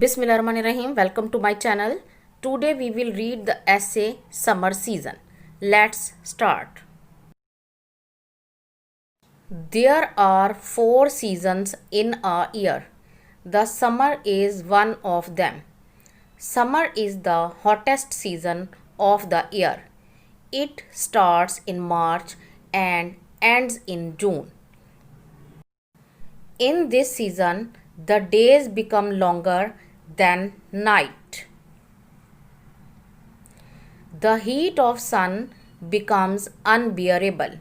Bismillahirrahmanirrahim. Welcome to my channel. Today we will read the essay Summer Season. Let's start. There are 4 seasons in a year. The summer is one of them. Summer is the hottest season of the year. It starts in March and ends in June. In this season, the days become longer than night. The heat of sun becomes unbearable.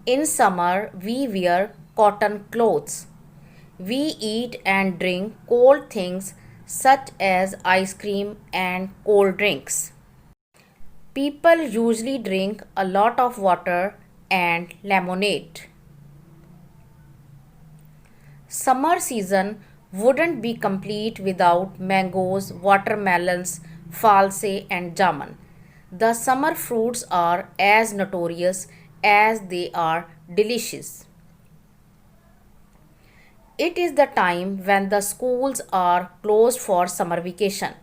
In summer, we wear cotton clothes. We eat and drink cold things such as ice cream and cold drinks. People usually drink a lot of water and lemonade. Summer season wouldn't be complete without mangoes, watermelons, false and jamun. The summer fruits are as notorious as they are delicious. It is the time when the schools are closed for summer vacation.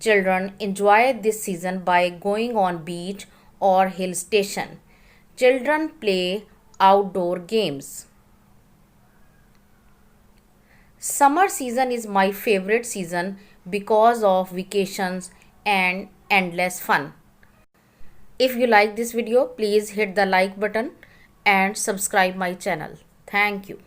Children enjoy this season by going on beach or hill station. Children play outdoor games. Summer season is my favorite season because of vacations and endless fun. If you like this video, please hit the like button and subscribe my channel. Thank you.